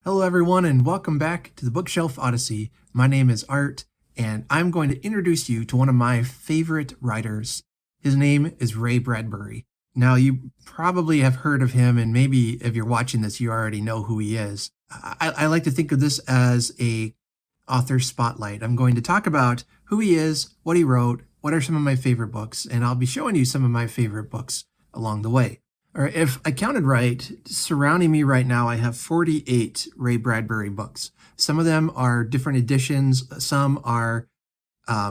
Hello everyone and welcome back to the Bookshelf Odyssey. My name is Art and I'm going to introduce you to one of my favorite writers. His name is Ray Bradbury. Now you probably have heard of him and maybe if you're watching this you already know who he is. I like to think of this as a author spotlight. I'm going to talk about who he is, what he wrote, what are some of my favorite books, and I'll be showing you some of my favorite books along the way. Or if I counted right, surrounding me right now, I have 48 Ray Bradbury books. Some of them are different editions. Some are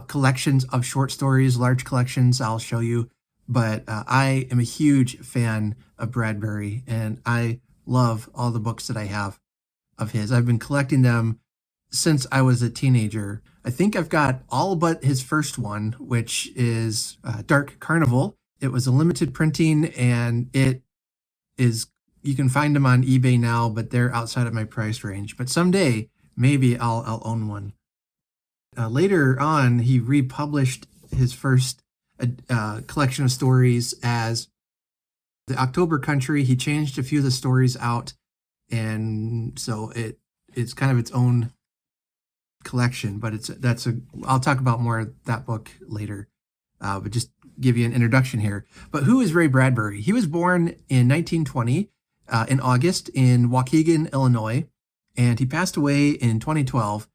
collections of short stories, large collections I'll show you. But I am a huge fan of Bradbury, and I love all the books that I have of his. I've been collecting them since I was a teenager. I think I've got all but his first one, which is Dark Carnival. It was a limited printing and it is, you can find them on eBay now, but they're outside of my price range. But someday, maybe I'll own one. Later on, he republished his first collection of stories as The October Country. He changed a few of the stories out, and so it's kind of its own collection, but I'll talk about more of that book later. But just give you an introduction here. But who is Ray Bradbury? He was born in 1920 in August in Waukegan, Illinois, and he passed away in 2012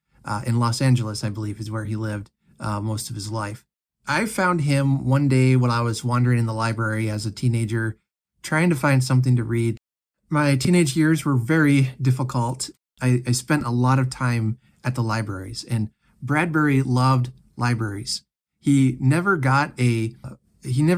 in Los Angeles, I believe, is where he lived most of his life. I found him one day when I was wandering in the library as a teenager, trying to find something to read. My teenage years were very difficult. I spent a lot of time at the libraries, and Bradbury loved libraries. He never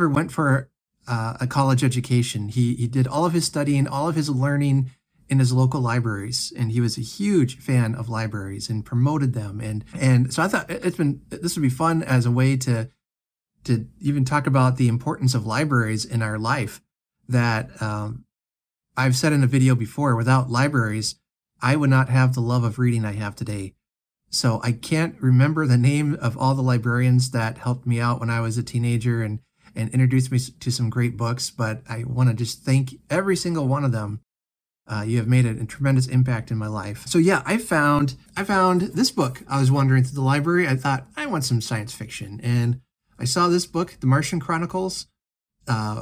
went for a college education. He did all of his studying, all of his learning in his local libraries, and he was a huge fan of libraries and promoted them. And so I thought this would be fun as a way to even talk about the importance of libraries in our life. That I've said in a video before, without libraries, I would not have the love of reading I have today. So I can't remember the name of all the librarians that helped me out when I was a teenager and introduced me to some great books, but I want to just thank every single one of them. You have made a tremendous impact in my life. So yeah, I found this book. I was wandering through the library. I thought, I want some science fiction. And I saw this book, The Martian Chronicles,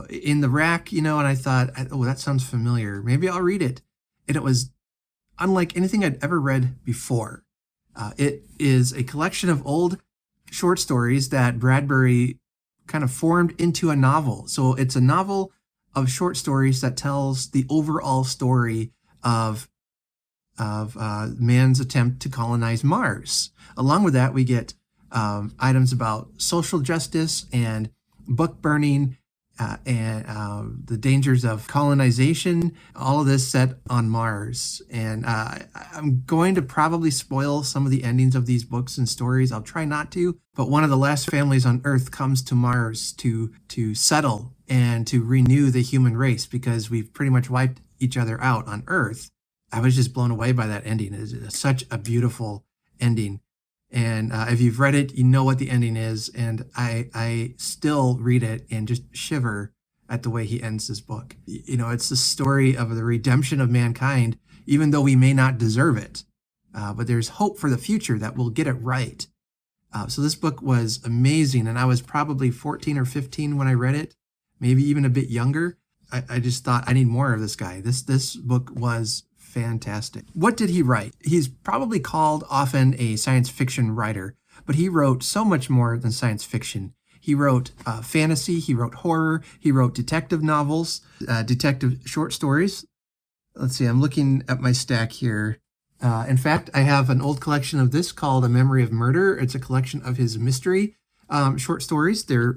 in the rack, and I thought, oh, that sounds familiar. Maybe I'll read it. And it was unlike anything I'd ever read before. It is a collection of old short stories that Bradbury kind of formed into a novel. So it's a novel of short stories that tells the overall story of man's attempt to colonize Mars. Along with that, we get items about social justice and book burning and the dangers of colonization, all of this set on Mars. And I'm going to probably spoil some of the endings of these books and stories. I'll try not to, but one of the last families on Earth comes to Mars to settle and to renew the human race because we've pretty much wiped each other out on Earth. I was just blown away by that ending. It's such a beautiful ending. And if you've read it, you know what the ending is. And I still read it and just shiver at the way he ends this book. It's the story of the redemption of mankind, even though we may not deserve it. But there's hope for the future that we'll get it right. So this book was amazing. And I was probably 14 or 15 when I read it, maybe even a bit younger. I just thought, I need more of this guy. This book was fantastic. What did he write? He's probably called often a science fiction writer, but he wrote so much more than science fiction. He wrote fantasy, he wrote horror, he wrote detective novels, detective short stories. Let's see, I'm looking at my stack here. In fact, I have an old collection of this called A Memory of Murder. It's a collection of his mystery short stories. They're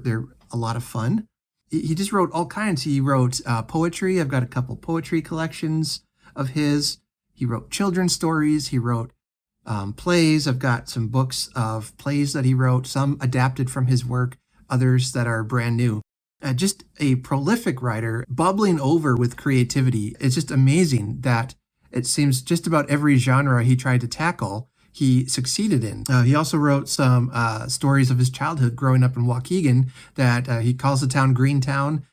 a lot of fun. He just wrote all kinds. He wrote poetry. I've got a couple poetry collections of his. He wrote children's stories. He wrote plays. I've got some books of plays that he wrote, some adapted from his work, others that are brand new. Just a prolific writer, bubbling over with creativity. It's just amazing that it seems just about every genre he tried to tackle, he succeeded in. He also wrote some stories of his childhood growing up in Waukegan that he calls the town Greentown.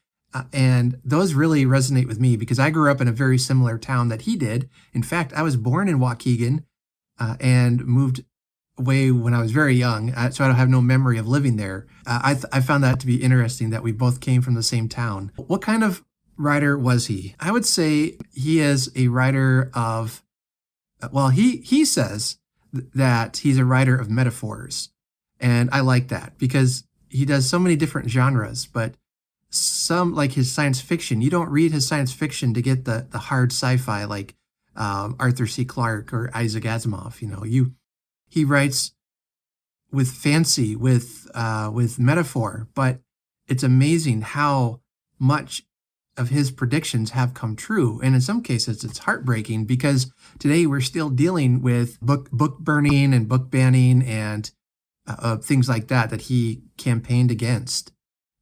And those really resonate with me because I grew up in a very similar town that he did. In fact, I was born in Waukegan and moved away when I was very young, so I don't have no memory of living there. I found that to be interesting that we both came from the same town. What kind of writer was he? I would say he is a writer of, well, he says that he's a writer of metaphors. And I like that because he does so many different genres, but some, like his science fiction, you don't read his science fiction to get the hard sci-fi like Arthur C. Clarke or Isaac Asimov. He writes with fancy, with metaphor, but it's amazing how much of his predictions have come true. And in some cases, it's heartbreaking because today we're still dealing with book burning and book banning and things like that he campaigned against.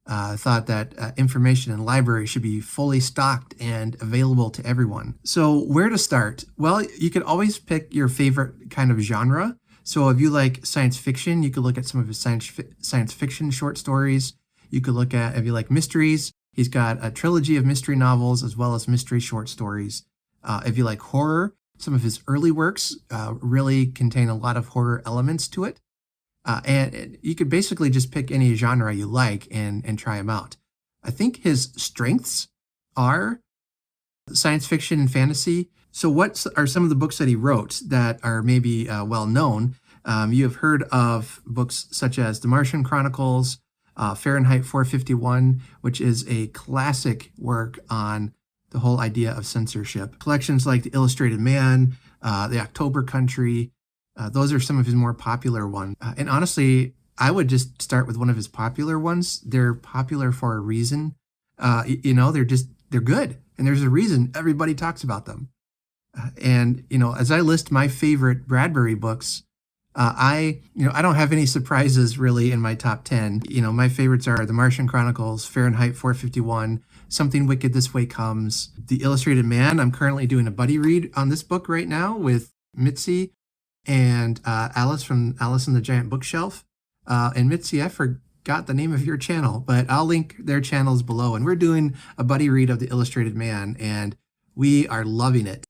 Thought that information in libraries should be fully stocked and available to everyone. So where to start? Well, you could always pick your favorite kind of genre. So if you like science fiction, you could look at some of his science fiction short stories. You could look at, if you like mysteries, he's got a trilogy of mystery novels as well as mystery short stories. If you like horror, some of his early works really contain a lot of horror elements to it. And you could basically just pick any genre you like and try them out. I think his strengths are science fiction and fantasy. So what are some of the books that he wrote that are maybe well known? You have heard of books such as The Martian Chronicles, Fahrenheit 451, which is a classic work on the whole idea of censorship. Collections like The Illustrated Man, The October Country, those are some of his more popular ones. And honestly, I would just start with one of his popular ones. They're popular for a reason. They're good. And there's a reason everybody talks about them. As I list my favorite Bradbury books, I don't have any surprises really in my top 10. My favorites are The Martian Chronicles, Fahrenheit 451, Something Wicked This Way Comes, The Illustrated Man. I'm currently doing a buddy read on this book right now with Mitzi and Alice from Alice and the Giant Bookshelf. And Mitzi, I forgot the name of your channel, but I'll link their channels below. And we're doing a buddy read of The Illustrated Man, and we are loving it.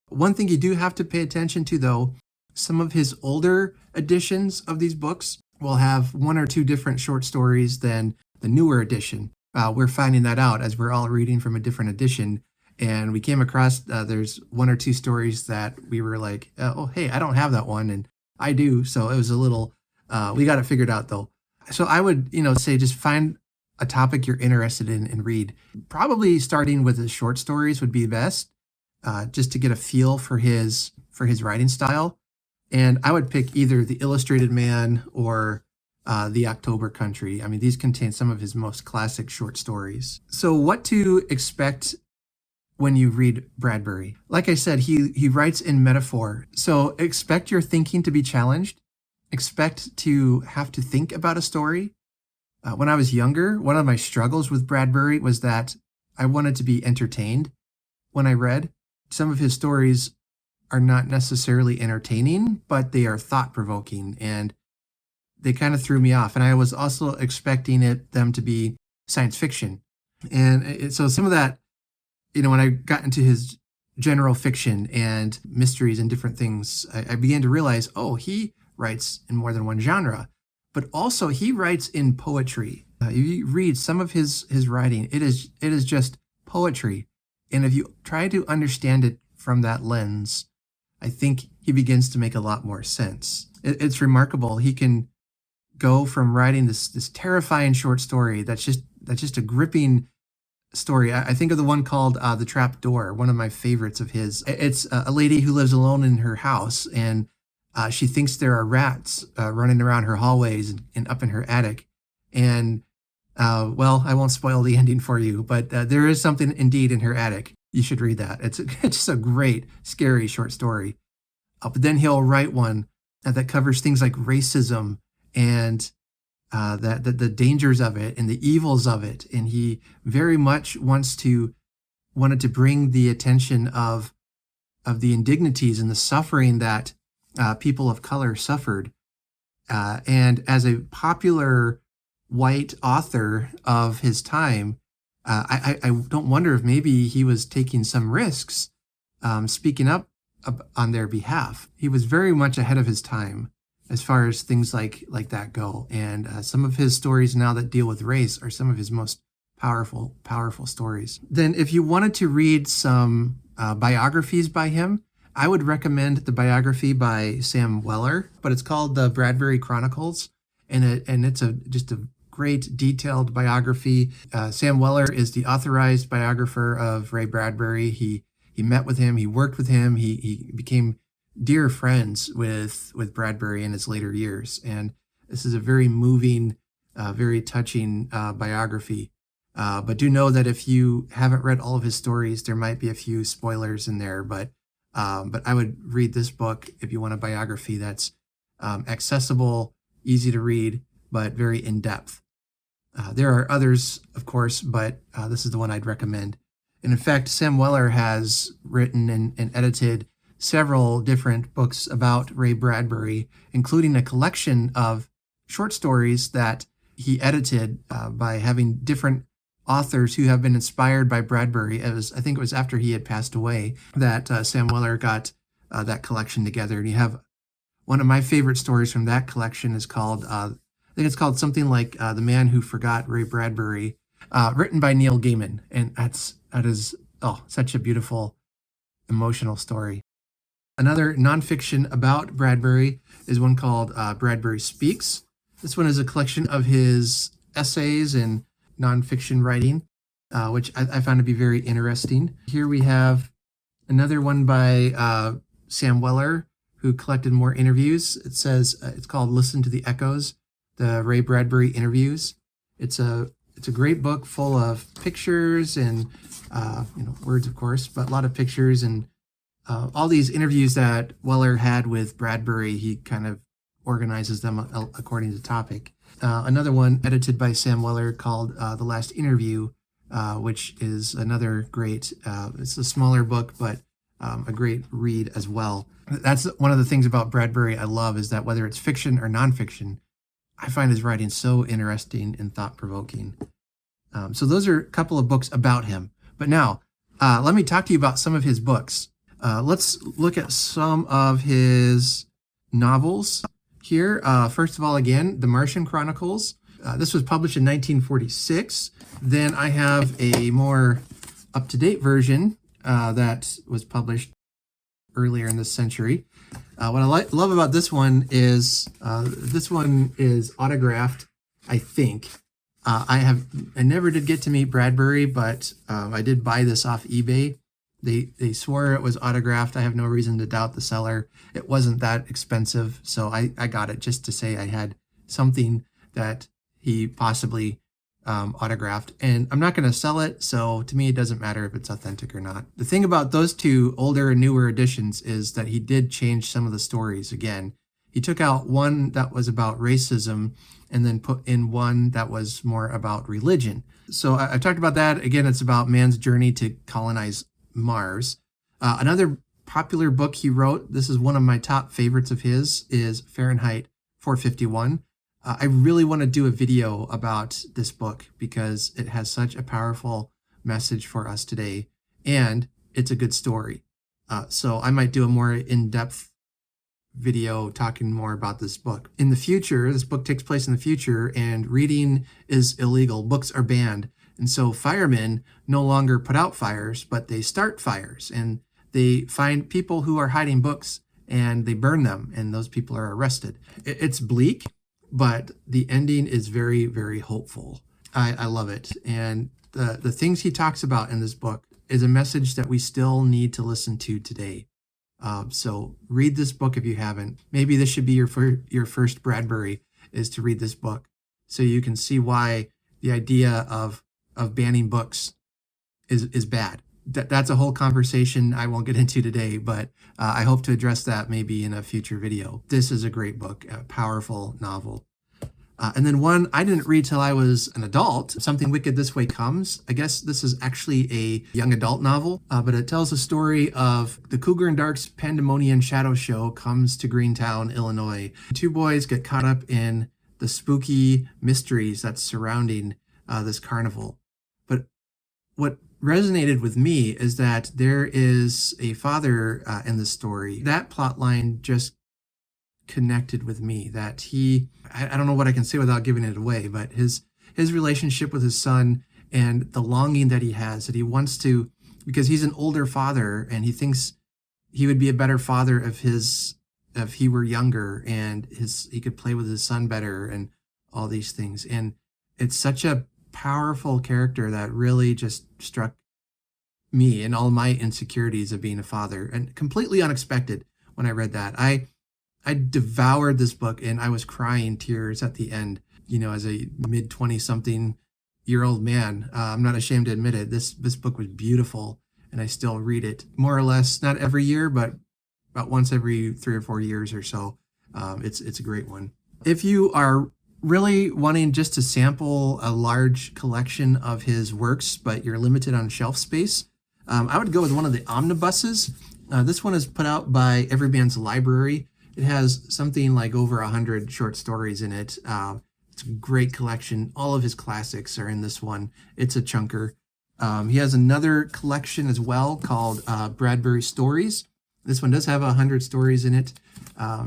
One thing you do have to pay attention to, though, some of his older editions of these books will have one or two different short stories than the newer edition. We're finding that out as we're all reading from a different edition. And we came across, there's one or two stories that we were like, oh, hey, I don't have that one. And I do. So it was a little, we got it figured out though. So I would, say just find a topic you're interested in and read. Probably starting with his short stories would be best, just to get a feel for his writing style. And I would pick either The Illustrated Man or The October Country. I mean, these contain some of his most classic short stories. So what to expect when you read Bradbury? Like I said, he writes in metaphor. So expect your thinking to be challenged. Expect to have to think about a story. When I was younger, one of my struggles with Bradbury was that I wanted to be entertained when I read. Some of his stories are not necessarily entertaining, but they are thought-provoking, and they kind of threw me off. And I was also expecting them to be science fiction. And so some of that, when I got into his general fiction and mysteries and different things, I began to realize, oh, he writes in more than one genre, but also he writes in poetry. If you read some of his writing, it is just poetry. And if you try to understand it from that lens, I think he begins to make a lot more sense. It's remarkable. He can go from writing this terrifying short story that's just a gripping story. I think of the one called The Trap Door, one of my favorites of his. It's a lady who lives alone in her house, and she thinks there are rats running around her hallways and up in her attic. And, well, I won't spoil the ending for you, but there is something indeed in her attic. You should read that. It's just a great, scary short story. But then he'll write one that covers things like racism and the dangers of it and the evils of it. And he very much wanted to bring the attention of the indignities and the suffering that people of color suffered. And as a popular white author of his time, I don't wonder if maybe he was taking some risks, speaking up on their behalf. He was very much ahead of his time as far as things like that go. And some of his stories now that deal with race are some of his most powerful stories. Then if you wanted to read some biographies by him, I would recommend the biography by Sam Weller, but it's called the Bradbury Chronicles, and it's just a great detailed biography. Sam Weller is the authorized biographer of Ray Bradbury. He met with him, he worked with him, he became dear friends with Bradbury in his later years. And this is a very moving, very touching biography. But do know that if you haven't read all of his stories, there might be a few spoilers in there. But I would read this book if you want a biography that's accessible, easy to read, but very in-depth. There are others, of course, but this is the one I'd recommend. And in fact, Sam Weller has written and edited several different books about Ray Bradbury, including a collection of short stories that he edited by having different authors who have been inspired by Bradbury. I think it was after he had passed away that Sam Weller got that collection together. And you have one of my favorite stories from that collection is called, I think it's called something like The Man Who Forgot Ray Bradbury, written by Neil Gaiman. And that is such a beautiful, emotional story. Another nonfiction about Bradbury is one called Bradbury Speaks. This one is a collection of his essays and nonfiction writing, which I found to be very interesting. Here we have another one by Sam Weller, who collected more interviews. It says it's called Listen to the Echoes, the Ray Bradbury interviews. It's a great book full of pictures and words, of course, but a lot of pictures and all these interviews that Weller had with Bradbury. He kind of organizes them according to topic. Another one edited by Sam Weller called The Last Interview, which is another great, it's a smaller book, but a great read as well. That's one of the things about Bradbury I love, is that whether it's fiction or nonfiction, I find his writing so interesting and thought-provoking. So those are a couple of books about him. But now, let me talk to you about some of his books. Let's look at some of his novels here. First of all, again, The Martian Chronicles. This was published in 1946. Then I have a more up-to-date version that was published earlier in this century. What I love about this one is autographed, I think. I never did get to meet Bradbury, but I did buy this off eBay. They swore it was autographed. I have no reason to doubt the seller. It wasn't that expensive, so I got it just to say I had something that he possibly autographed. And I'm not going to sell it, so to me it doesn't matter if it's authentic or not. The thing about those two older and newer editions is that he did change some of the stories again. He took out one that was about racism and then put in one that was more about religion. So I've talked about that. Again, it's about man's journey to colonize Mars. Another popular book he wrote, this is one of my top favorites of his, is Fahrenheit 451. I really want to do a video about this book because it has such a powerful message for us today, and it's a good story. So I might do a more in-depth video talking more about this book. In the future, this book takes place in the future, and reading is illegal. Books are banned. And so firemen no longer put out fires, but they start fires, and they find people who are hiding books and they burn them, and those people are arrested. It's bleak, but the ending is very, very hopeful. I love it. And the things he talks about in this book is a message that we still need to listen to today. So read this book if you haven't. Maybe this should be your first Bradbury, is to read this book, so you can see why the idea of banning books is bad. That's a whole conversation I won't get into today, but I hope to address that maybe in a future video. This is a great book, a powerful novel. And then one I didn't read till I was an adult, Something Wicked This Way Comes. I guess this is actually a young adult novel, but it tells the story of the Cougar and Dark's Pandemonium Shadow Show comes to Greentown, Illinois. Two boys get caught up in the spooky mysteries that's surrounding this carnival. But what resonated with me is that there is a father in the story. That plot line just connected with me, that I don't know what I can say without giving it away, but his relationship with his son and the longing that he has, that he wants to, because he's an older father and he thinks he would be a better father if he were younger and he could play with his son better and all these things. And it's such a powerful character that really just struck me and all my insecurities of being a father, and completely unexpected when I read that. I devoured this book and I was crying tears at the end, as a mid 20 something year old man. I'm not ashamed to admit it. This book was beautiful and I still read it more or less, not every year, but about once every 3 or 4 years or so. It's a great one. If you are really wanting just to sample a large collection of his works, but you're limited on shelf space, I would go with one of the omnibuses. This one is put out by Everyman's Library. It has something like over 100 short stories in it. It's a great collection. All of his classics are in this one. It's a chunker. He has another collection as well called Bradbury Stories. This one does have 100 stories in it.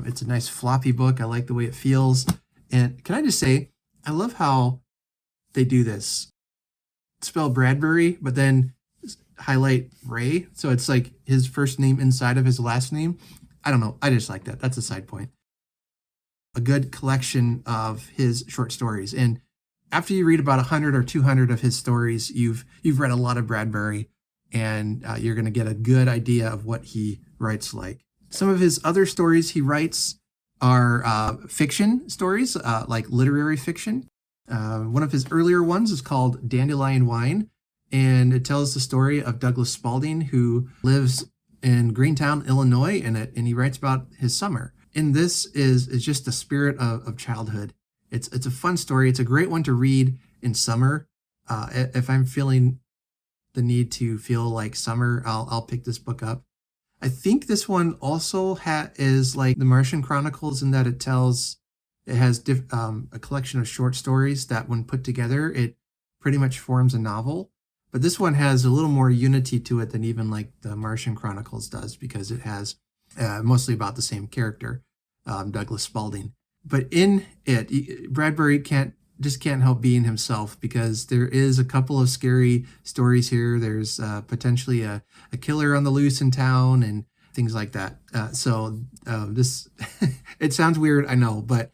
It's a nice floppy book. I like the way it feels. And can I just say, I love how they do this. Spell Bradbury, but then highlight Ray. So it's like his first name inside of his last name. I don't know. I just like that. That's a side point. A good collection of his short stories. And after you read about 100 or 200 of his stories, you've read a lot of Bradbury, and you're going to get a good idea of what he writes like. Some of his other stories he writes are fiction stories, like literary fiction. One of his earlier ones is called Dandelion Wine, and it tells the story of Douglas Spalding, who lives in Greentown, Illinois, and he writes about his summer. And this is just the spirit of childhood. It's a fun story. It's a great one to read in summer. If I'm feeling the need to feel like summer, I'll pick this book up. I think this one also is like the Martian Chronicles in that it has a collection of short stories that when put together, it pretty much forms a novel. But this one has a little more unity to it than even like the Martian Chronicles does, because it has mostly about the same character, Douglas Spalding. But in it, Bradbury can't help being himself, because there is a couple of scary stories here. There's potentially a killer on the loose in town and things like that. This it sounds weird, I know, but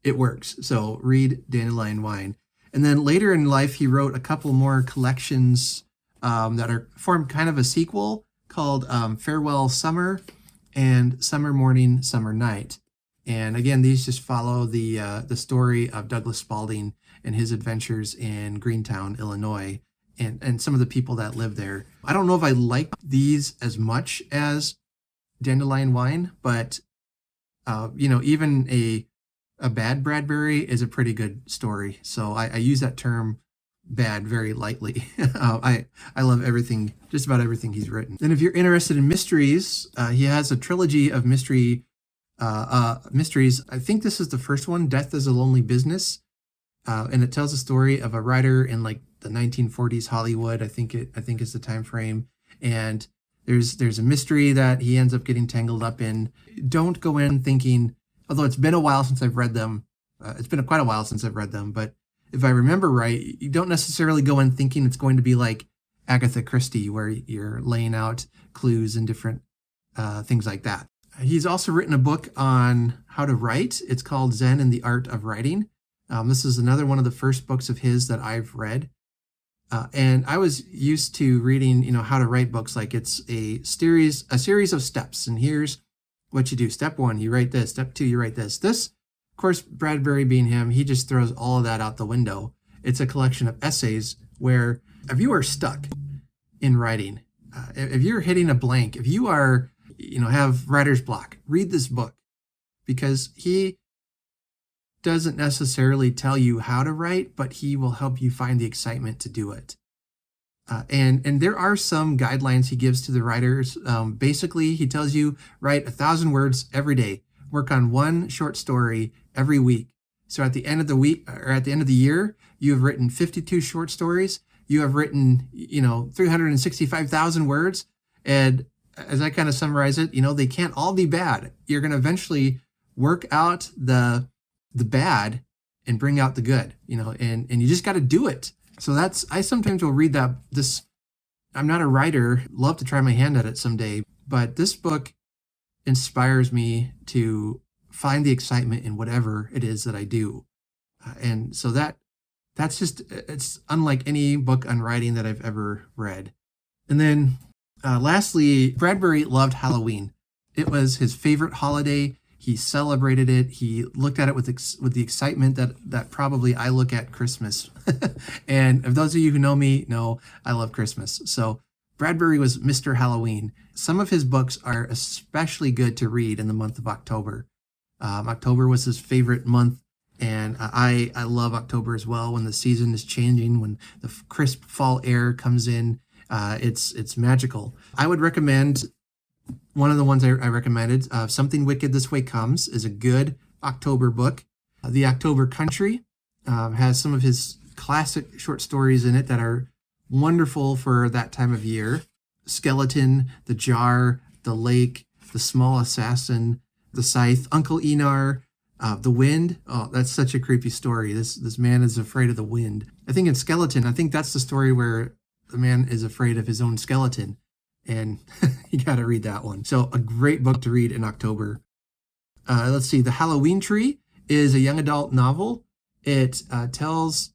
it works. So read Dandelion Wine. And then later in life, he wrote a couple more collections that formed kind of a sequel called Farewell Summer and Summer Morning, Summer Night. And again, these just follow the story of Douglas Spalding and his adventures in Greentown, Illinois, and some of the people that live there. I don't know if I like these as much as Dandelion Wine, but even a bad Bradbury is a pretty good story. So I use that term bad very lightly. I love just about everything he's written. And if you're interested in mysteries, he has a trilogy of mysteries. I think this is the first one, Death is a Lonely Business. And it tells the story of a writer in like the 1940s Hollywood. I think is the time frame. And there's a mystery that he ends up getting tangled up in. Don't go in thinking, although it's been a while since I've read them. It's been quite a while since I've read them, but if I remember right, you don't necessarily go in thinking it's going to be like Agatha Christie, where you're laying out clues and different things like that. He's also written a book on how to write. It's called Zen and the Art of Writing. This is another one of the first books of his that I've read. And I was used to reading, how to write books like it's a series of steps. And here's what you do. Step 1, you write this. Step 2, you write this. This, of course, Bradbury being him, he just throws all of that out the window. It's a collection of essays where if you are stuck in writing, if you're hitting a blank, if you are, have writer's block, read this book, because he doesn't necessarily tell you how to write, but he will help you find the excitement to do it. And there are some guidelines he gives to the writers. Basically, he tells you write 1,000 words every day, work on one short story every week. So at the end of the week, or at the end of the year, you have written 52 short stories. you have written, 365,000 words. And as I kind of summarize it, they can't all be bad. You're going to eventually work out the bad and bring out the good, and you just got to do it. So I sometimes will read this. I'm not a writer, love to try my hand at it someday, but this book inspires me to find the excitement in whatever it is that I do. And so that's just, it's unlike any book on writing that I've ever read. And then lastly, Bradbury loved Halloween. It was his favorite holiday. He celebrated it. He looked at it with the excitement that probably I look at Christmas. And if those of you who know me know I love Christmas. So Bradbury was Mr. Halloween. Some of his books are especially good to read in the month of October. October was his favorite month, and I love October as well. When the season is changing, when the crisp fall air comes in, it's magical. I would recommend one of the ones I recommended, Something Wicked This Way Comes, is a good October book. The October Country has some of his classic short stories in it that are wonderful for that time of year. Skeleton, The Jar, The Lake, The Small Assassin, The Scythe, Uncle Enar, The Wind. Oh, that's such a creepy story. This man is afraid of the wind. I think in Skeleton, that's the story where the man is afraid of his own skeleton. And you got to read that one. So a great book to read in October. Let's see. The Halloween Tree is a young adult novel. It tells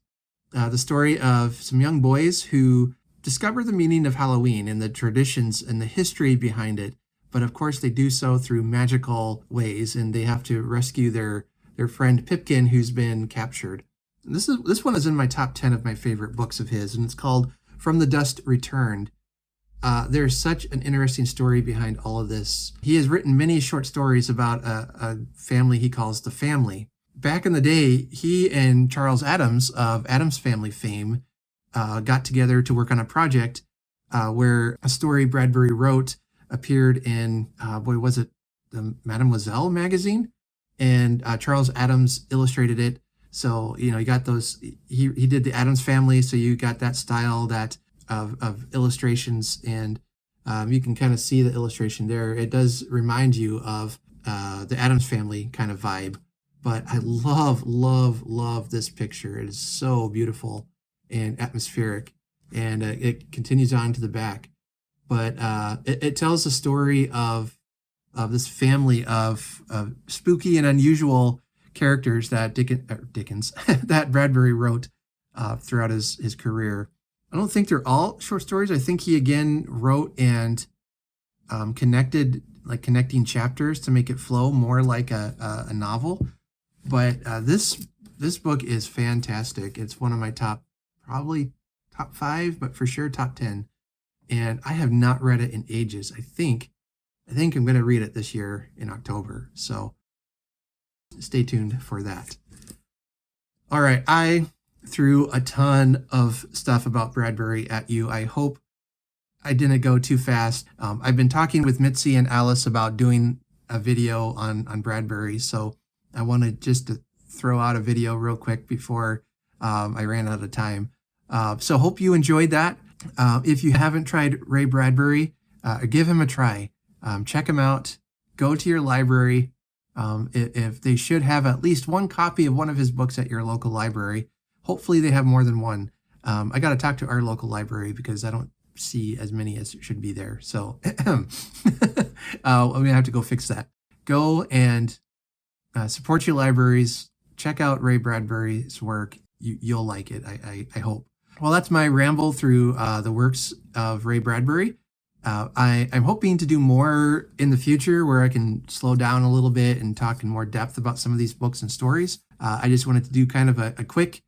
the story of some young boys who discover the meaning of Halloween and the traditions and the history behind it. But of course, they do so through magical ways, and they have to rescue their friend Pipkin, who's been captured. And this one is in my top 10 of my favorite books of his, and it's called From the Dust Returned. There's such an interesting story behind all of this. He has written many short stories about a family he calls the Family. Back in the day, he and Charles Addams of Addams Family fame got together to work on a project where a story Bradbury wrote appeared in, was it the Mademoiselle magazine? And Charles Addams illustrated it. So, you got those, he did the Addams Family, so you got that style of illustrations, and you can kind of see the illustration there. It does remind you of the Addams Family kind of vibe. But I love this picture. It is so beautiful and atmospheric, and it continues on to the back. But it tells the story of this family of spooky and unusual characters that Dickens that Bradbury wrote throughout his career. I don't think they're all short stories. I think he again wrote and connecting chapters to make it flow more like a novel. But this book is fantastic. It's one of my probably top 5, but for sure top 10. And I have not read it in ages. I think I'm going to read it this year in October. So stay tuned for that. All right, I threw a ton of stuff about Bradbury at you. I hope I didn't go too fast. I've been talking with Mitzi and Alice about doing a video on Bradbury, so I wanted just to throw out a video real quick before I ran out of time. So hope you enjoyed that. If you haven't tried Ray Bradbury, give him a try. Check him out. Go to your library. If they should have at least one copy of one of his books at your local library. Hopefully they have more than one. I got to talk to our local library because I don't see as many as should be there. So I'm going to have to go fix that. Go and support your libraries. Check out Ray Bradbury's work. You'll like it, I hope. Well, that's my ramble through the works of Ray Bradbury. I'm hoping to do more in the future where I can slow down a little bit and talk in more depth about some of these books and stories. I just wanted to do kind of a quick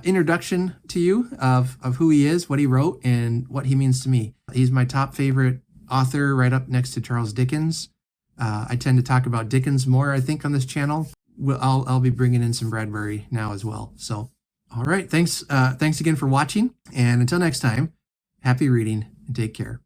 introduction to you of who he is, what he wrote, and what he means to me. He's my top favorite author, right up next to Charles Dickens. I tend to talk about Dickens more, I think, on this channel. I'll be bringing in some Bradbury now as well. So, all right, thanks again for watching, and until next time, happy reading and take care.